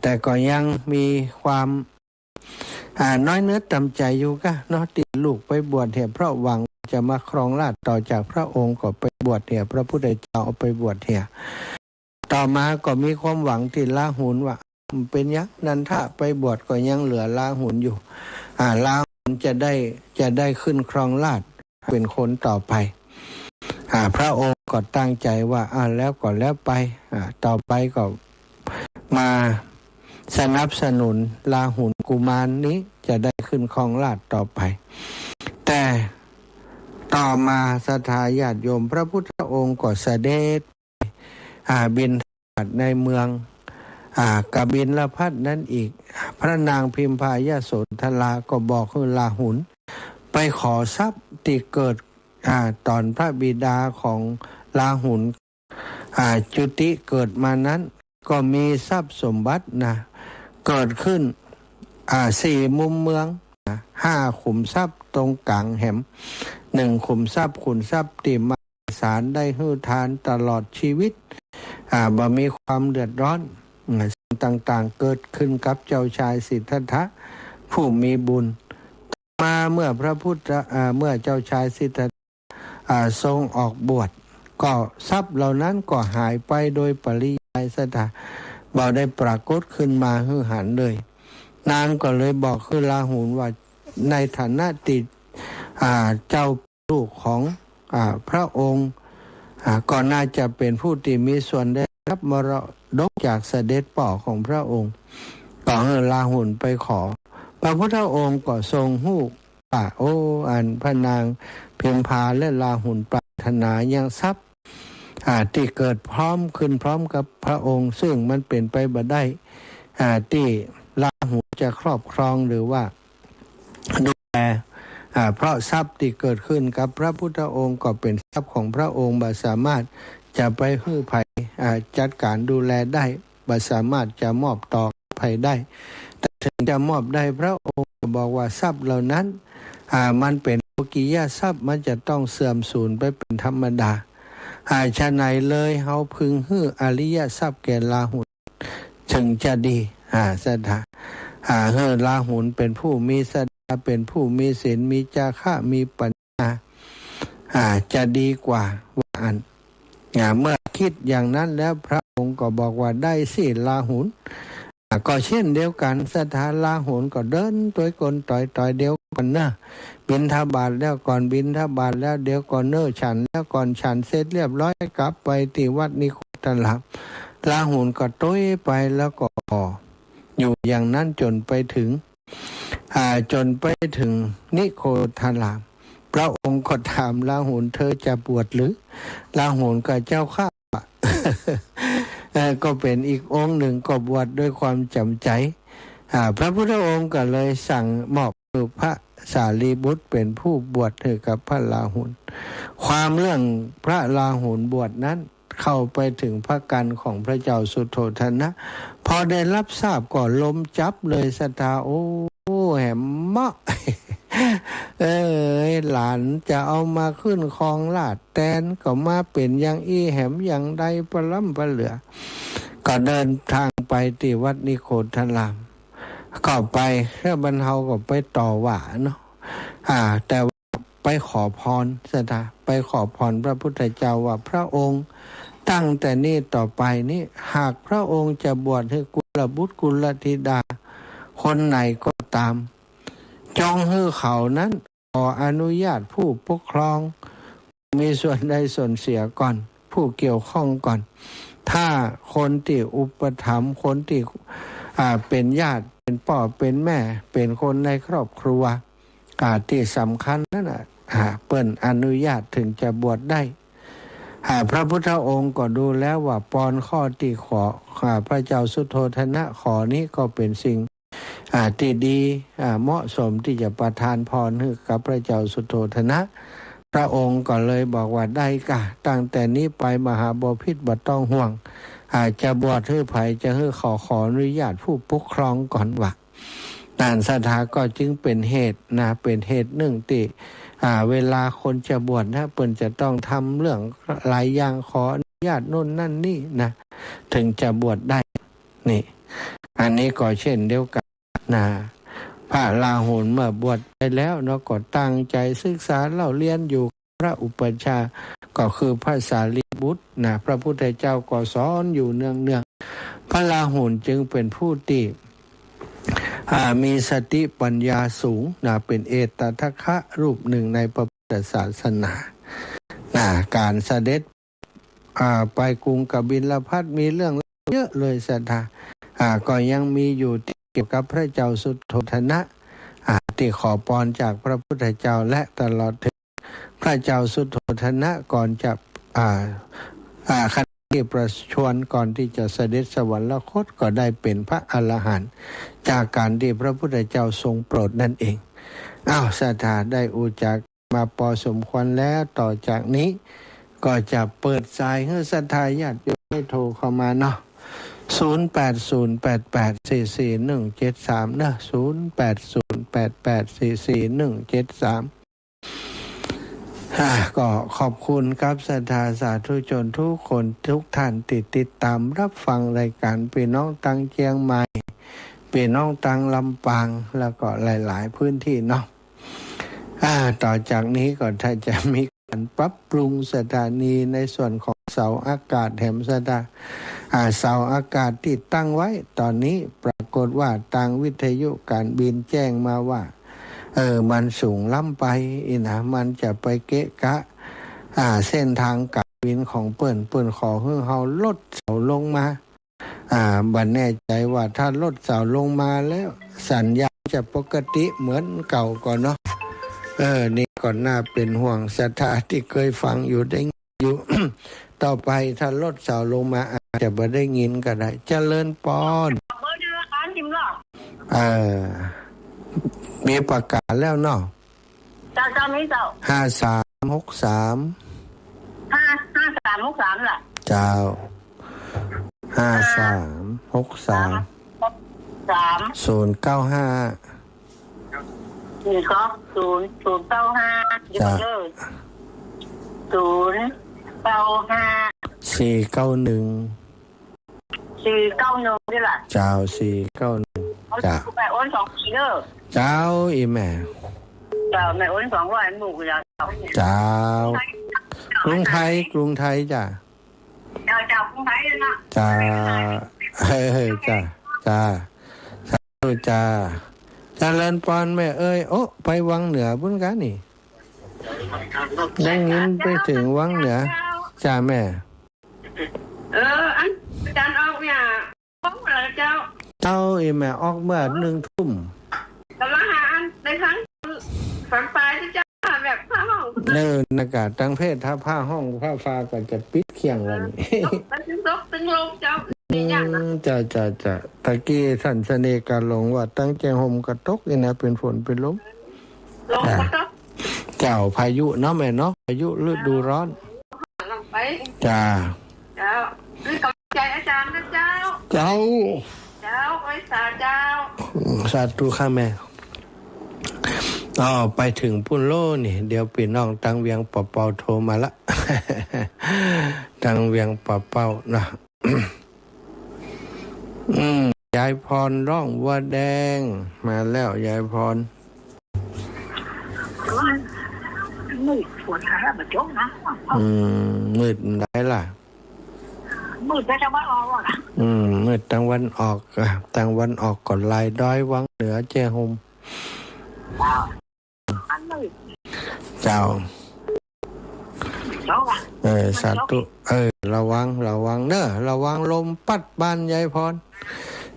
แต่ก็ยังมีความน้อยเนื้อต่ำใจอยู่ก็เนาะติดลูกไปบวชเถอะเพราะหวังจะมาครองราชย์ต่อจากพระองค์ก็ไปบวชเถอะพระพุทธเจ้าเอาไปบวชเถอะต่อมาก็มีความหวังที่ลาหุนว่าเป็นยักษ์นันทะไปบวชก็ยังเหลือลาหุนอยู่ลาหุนจะได้ขึ้นครองราชย์เป็นคนต่อไปพระองค์ก็ตั้งใจว่าแล้วก็แล้วไปต่อไปก็มาสนับสนุนลาหุนกุมารนี้จะได้ขึ้นครองราชย์ต่อไปแต่ต่อมาศรัทธาญาติโยมพระพุทธองค์ก็เสด็จบิณฑบาตในเมืองกบิลพัสนั้นอีกพระนางพิมพายโสธราก็บอกให้ลาหุนไปขอทรัพย์ที่เกิดตอนพระบิดาของลาหุนจุติเกิดมานั้นก็มีทรัพย์สมบัติเกิดขึ้น4 มุมเมือง5 ขุมทรัพย์ตรงกลางแหม1 ขุมทรัพย์ขุนทรัพย์ที่มหาศาลได้ให้ทานตลอดชีวิตบ่มีความเดือดร้อนสิ่งต่างๆเกิดขึ้นกับเจ้าชายสิทธัตถะผู้มีบุญมาเมื่อเจ้าชายสิทธัตถะทรงออกบวช ก็ทรัพย์เหล่านั้นก็หายไปโดยปริยายสถาบ่ได้ปรากฏขึ้นมาหือหันเลยนางก็เลยบอกคือลาหูนว่าในฐานะติดเจ้าลูกของพระองค์ก็น่าจะเป็นผู้ที่มีส่วนได้รับมรดกจากเสด็จพ่อของพระองค์ก็ให้ลาหุนไปขอพระพุทธองค์ก็ทรงฮู้โอ้อันพระนางเพียงพาและลาหุนปรารถนายังทรัพย์ที่เกิดพร้อมขึ้นพร้อมกับพระองค์ซึ่งมันเป็นไปบ่ได้ที่ลาหุนจะครอบครองหรือว่าดูแลเพราะทรัพย์ที่เกิดขึ้นกับพระพุทธองค์ก็เป็นทรัพย์ของพระองค์บ่สามารถจะไปฮื้อภัยจัดการดูแลได้บ่สามารถจะมอบต่อภัยได้แต่ถึงจะมอบได้พระองค์บอกว่าทรัพย์เหล่านั้นมันเป็นโลกียทรัพย์มันจะต้องเสื่อมสูญไปเป็นธรรมดาฉะไหนเลยเฮาพึงฮื้ออริยทรัพย์แก่ลาหุนถึงจะดีสถาเฮอลาหุนเป็นผู้มีศรัทธาเป็นผู้มีศีลมีจาคะมีปัญญาจะดีกว่าอันเมื่อคิดอย่างนั้นแล้วพระองค์ก็บอกว่าได้สิลาหุนก็เช่นเดียวกันสถานลาหุนก็เดินตัวกลต่อยเดียวกันนะบิณฑบาตแล้วก่อนบิณฑบาตแล้วเดี๋ยวก่อนฉันแล้วก่อนฉันเสร็จเรียบร้อยกลับไปที่วัดนิโคทารามลาหุนก็ต้อยไปแล้วก็อยู่อย่างนั้นจนไปถึงนิโคทารามพระองค์ก็ถามลาหุนเธอจะบวชหรือลาหุนก็เจ้าข้า ก็เป็นอีกองค์หนึ่งก็บวชด้วยความจำใจพระพุทธองค์ก็เลยสั่งมอบพระสารีบุตรเป็นผู้บวชให้กับพระราหุลความเรื่องพระราหุลบวชนั้นเข้าไปถึงพระกันของพระเจ้าสุโธทนะพอได้รับทราบก็ล้มจับเลยสตาโอ้แหมมะ หลานจะเอามาขึ้นครองราชแทนก็มาเป็นอย่างอีแหมอย่างใดประล้ำประเหลือก็เดินทางไปที่วัดนิโคทารามก็ไปแค่บรรเทาก็ไปต่อว่าเนาะแต่ไปขอพรสถาไปขอพรพระพุทธเจ้าว่าพระองค์ตั้งแต่นี้ต่อไปนี้หากพระองค์จะบวชให้กุลบุตรกุลธิดาคนไหนก็ตามจงให้เขานั้นขออนุญาตผู้ปกครองมีส่วนได้ส่วนเสียก่อนผู้เกี่ยวข้องก่อนถ้าคนที่อุปถัมภ์คนที่เป็นญาติเป็นพ่อเป็นแม่เป็นคนในครอบครัวที่สำคัญนั่นเปิ้นอนุญาตถึงจะบวชได้พระพุทธองค์ก็ดูแล้วว่าปอนข้อที่ขอพระเจ้าสุโธทนะขอนี้ก็เป็นสิ่งที่ดีเหมาะสมที่จะประทานพรให้กับพระเจ้าสุโธทนะพระองค์ก็เลยบอกว่าได้กะตั้งแต่นี้ไปมหาบพิตรบ่ต้องห่วงจะบวชให้ไผจะให้ขออนุญาตผู้ปกครองก่อนว่านั่นสถาก็จึงเป็นเหตุเป็นเหตุหนึ่งที่เวลาคนจะบวชเปิ้นจะต้องทำเรื่องหลายอย่างขออนุญาตโน่นนั่นนี่นะถึงจะบวชได้นี่อันนี้ก็เช่นเดียวกันพระราหุลเมื่อบวชไปแล้วเนาะก็ตั้งใจศึกษาเล่าเรียนอยู่พระอุปัชฌาย์ก็คือพระสารีบุตรพระพุทธเจ้าก็สอนอยู่เนืองๆพระราหุลจึงเป็นผู้ที่มีสติปัญญาสูงเป็นเอตทัคคะรูปหนึ่งในพระพุทธศาสนาการเสด็จไปกรุงกบิลพัสมีเรื่องเยอะเลยศรัทธาก็ยังมีอยู่เกี่ยวกับพระเจ้าสุโธทนะที่ขอพรจากพระพุทธเจ้าและตลอดถึงพระเจ้าสุโธทนะก่อนจะขณะที่ประชวรก่อนที่จะเสด็จสวรรคตก็ได้เป็นพระอรหันต์จากการที่พระพุทธเจ้าทรงโปรดนั่นเองศรัทธาได้อุจามาพอสมควรแล้วต่อจากนี้ก็จะเปิดสายให้ศรัทธาญาติโยมให้โทรเข้ามาเนาะ0808844173นะ0808844173ก็ขอบคุณครับศรัทธาสาธุชนทุกคนทุกท่านติดตามรับฟังรายการพี่น้องตังเชียงใหม่พี่น้องตังลำปางแล้วก็หลายๆพื้นที่เนาะต่อจากนี้ก็ถ้าจะมี การปรับปรุงสถานีในส่วนของเสาอากาศแถมเสาอากาศที่ตั้งไว้ตอนนี้ปรากฏว่าทางวิทยุการบินแจ้งมาว่ามันสูงล้ำไปนะมันจะไปเกะกะเส้นทางการบินของเปิ้นขอให้เฮาลดเสาลงมาบัดแน่ใจว่าถ้าลดเสาลงมาแล้วสัญญาณจะปกติเหมือนเก่าก่อนเนาะนี่ก่อนหน้าเป็นห่วงศรัทธาที่เคยฟังอยู่ได้อยู่ ต่อไปถ้าลดเสาลงมาอาจจะบ่ได้ยินก็ได้เจริญปอนมีประกาศแล้วเนาะเจ้านี้เจ้า5363 5363ล่ะเจ้า5363 095นี่ก็095อยู่เลย491นี่แหละเจ้า491จ้าแม่อ้น2กิโลเจ้าอีแม่เจ้าแม่อ้น200หมู่เจ้ากรุงไทยจ้ะเจ้ากรุงไทยนะจ้าจ้าสาธุจ้าเจริญปอนแม่เอ้ยโอ้ไปวังเหนือพุ่นกันนี่ได้ยินไปถึงวังเหนือจ้าแม่อันอาจารย์ออกเนี่ยฟ้องอะไรเจ้าอีแม่ออกเมื่อ1 ทุ่มกำลังหาอันในครั้งฝันปลายที่เจ้าแบบผ้าห้องอากาศตั้งเพศถ้าผ้าห้องผ้าฟ้าก็จะปิดเคียงแล้วนี่ตึงลงเจ้าจ้าตะกี้ท่านเสน่ห์การลงว่าตั้งใจห่มกระตกนี่นะเป็นฝนเป็นลมเจ้าพายุเนาะแม่เนาะพายุฤดูร้อนจ้าคือกำลังใจอาจารย์นะเจ้าไว้สาธุค่ะแม่ไปถึงปุ่นโลนี่เดี๋ยวพี่น้องตังเวียงปะเปาโทรมาละ ตังเวียงปะเปานะ ยายพรร้องวัวแดงมาแล้วยายพรมืดฝนอะไรมาจงนะมืดได้ล่ะมืดไปทางวันออกอ่ะมืดทางวันออกก่อนลายด้อยวังเหนือเจ้าหมเจ้าสาธุระวังเนอะระวังลมปัดบ้านยายพร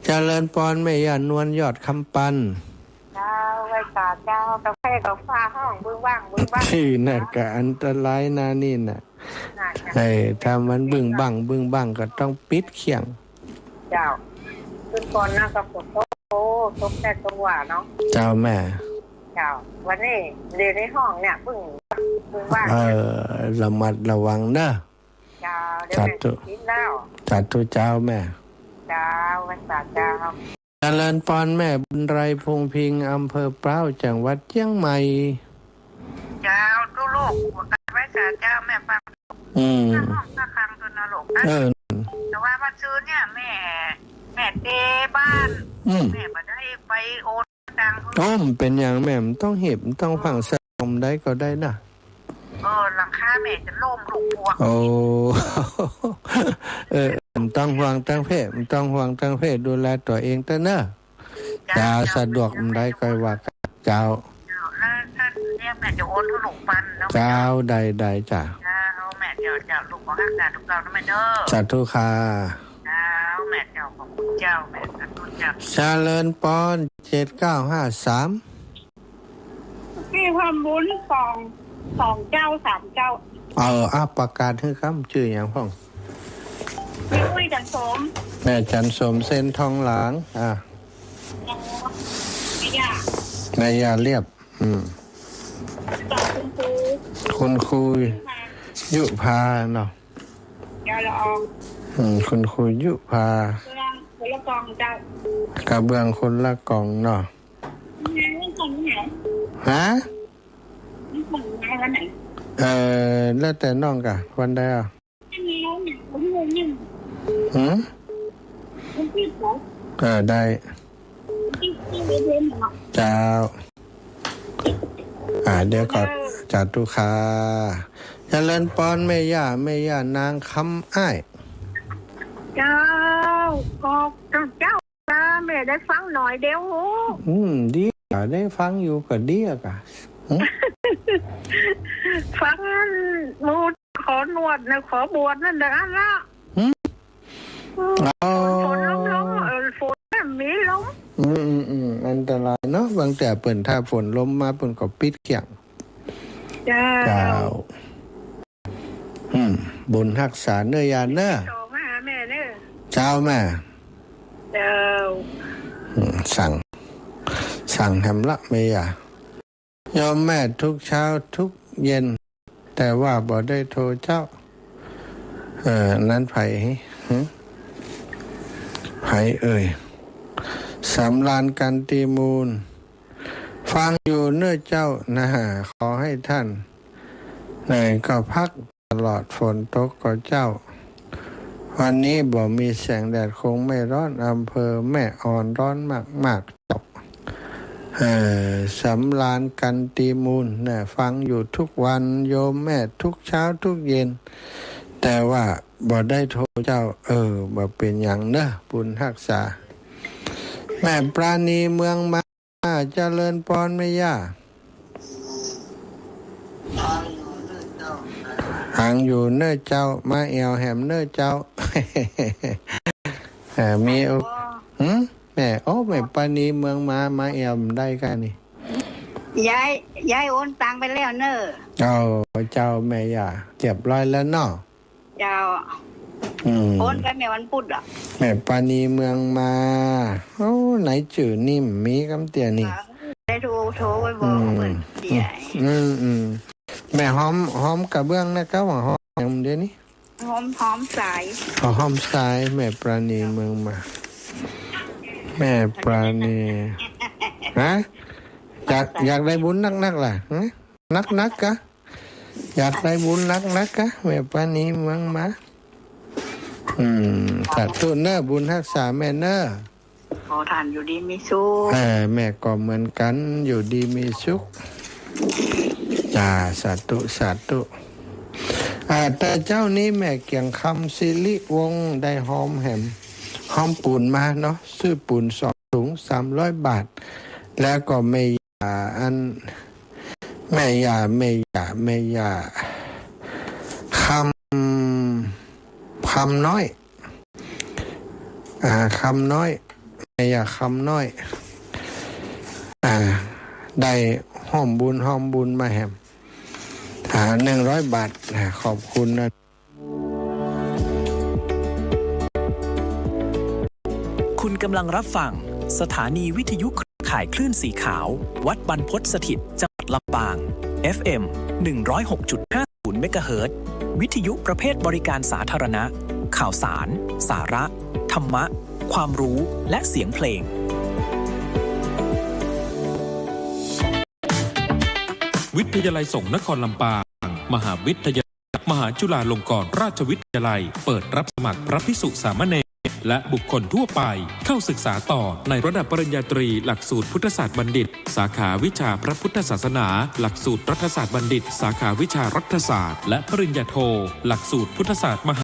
เจริญปอนแม่ย่านวลยอดคำปันเจ้าไว้กาเจ้ากาแฟกาฟ้าห้องบึ้งบ้างที่น่ะก็อันตรายนะนี่น่ะถ้ามันบึ้งบ้างก็ต้องปิดเขียงเจ้าขึ้นก่อนนะกับฝนตกแต่ตัวเนาะเจ้าแม่เจ้าวันนี้เดี๋ยวในห้องเนี่ยบึ้งบ้างระมัดระวังเนอะเจ้าเดี๋ยวแม่กินแล้วสาธุเจ้าแม่เจ้าวันศาสตร์เจ้าเจริญปอนแม่บุญไรพงพิงอำเภอเปล่าจังหวัดเชียงใหม่เจ้าลูกไว้ศาสตร์เจ้าแม่ฟังถ้าคำตัวนรกแต่ว่ามาซื้อเนี่ยแม่เตบ้านแม่มาได้ไปโอนตังค์เป็นอย่างแม่ต้องเห็บต้องฝังสมได้ก็ได้นะหลังคาแม่จะล่มลูกพวกต้องห่วงตั้งเพศดูแลตัวเองแต่เนอะจะสะดวกได้ก็ว่าเจ้าถ้าเนี่ยแม่จะโอนลูกปันเจ้าใดจ้ะแม่จะลูกของอาจารย์ทุกเรานะแม่เนอะสาธุค่ะแม่เจ้าของเจ้าแม่สาธุเจ้าเจริญปอน7953พี่ความบุญ2เจ้า3เจ้าประกาศให้คำชื่ออย่างพ่องแม่อุ้ยจันสมแม่จันสมเส้นทองหลางแม่ยาเรียบคุณครูยุพาเนาะยาละอองคุณครูยุพาคนละกองเจ้ากระเบื้องคนละกองเนาะฮะแล้วแต่น้องกะวันใดได้เจ้าเดี๋ยวก่อน จัตุคาเจริญปอนแม่ย่านางคำอ้าย เจ้าก็เจ้าแม่ได้ฟังหน่อยเดียวหู ดีได้ฟังอยู่ก็ดีอะกะ ฟังมูขอหนวดนะขอบวชนั่นเด้อนะฝนล้มฝนมีล้มอันตรายเนาะบางแต่เปิ่นถ้าฝนล้มมาเปิ่นก็ปิดเกี่ยงเจ้าบุญรักษาเนื้อยาเนื้อแม่เนื้อเจ้าแม่เจ้าสั่งแฮมละเมียยอมแม่ทุกเช้าทุกเย็นแต่ว่าบ่ได้โทรเจ้านั้นไผเอ่ยสำราญกันตีมูลฟังอยู่เนื้อเจ้านะฮะขอให้ท่านไหนก็พักตลอดฝนตกก็เจ้าวันนี้บ่มีแสงแดดคงไม่ร้อนอำเภอแม่อ่อนร้อนมากตกสำราญกันตีมูลนะฟังอยู่ทุกวันโยมแม่ทุกเช้าทุกเย็นแต่ว่าบ่ได้โทรเจ้าบ่เป็นอย่างเนอะบุญรักษาแม่ปราณีเมืองมาเจริญปอนไม่ย่าหางอยู่เนื้อเจ้ามาเอวแหมเนื้อเจ้า มีแม่แม่ปราณีเมืองมาเอวได้กันนี่ยายโอนตังไปแล้วเนอะเจ้าแม่ย่าเจ็บร้อยแล้วเนาะเจ้าโอนกันแม่วันพุธอ่ะแม่ปานีเมืองมาไหนจื่อนิ่มมีคำเตียนี่ได้โทรไปบอกเหมือนใหญ่แม่หอมกระเบื้องนะก็ว่าหอมเดี๋ยวนี้หอมสายหอมสายแม่ปราณีเมืองมาแม่ปราณีฮะอยากได้บุญนักล่ะนักกะอยากได้บุญนักกะแม่ปราณีเมืองมาสาธุเนอบุญรักษาแม่เนอขอทานอยู่ดีมีสุขแม่ก็เหมือนกันอยู่ดีมีสุขจ้าสาธุแต่เจ้านี้แม่เกียงคำสิริวงศ์ได้หอมปูนมาเนาะซื้อปูน2 ถุง300 บาทแล้วก็แม่ย่าคำน้อยคำน้อยแม่ย่าคำน้อยได้ห้อมบุญมาแฮม100 บาทขอบคุณนะคุณกำลังรับฟังสถานีวิทยุข่ายคลื่นสีขาววัดบรรพตสถิตจังหวัดลำปาง FM 106.50 เมกะเฮิรตซ์วิทยุประเภทบริการสาธารณะข่าวสาร สาระ ธรรมะ ความรู้และเสียงเพลงวิทยาลัยสงฆ์นครลำปางมหาวิทยาลัยมหาจุฬาลงกรณราชวิทยาลัยเปิดรับสมัครพระภิกษุสามเณรและบุคคลทั่วไปเข้าศึกษาต่อในระดับปริญญาตรีหลักสูตรพุทธศาสตร์บัณฑิตสาขาวิชาพระพุทธศาสนาหลักสูตรรัฐศาสตร์บัณฑิตสาขาวิชารัฐศาสตร์และปริญญาโทหลักสูตรพุทธศาสตร์มหา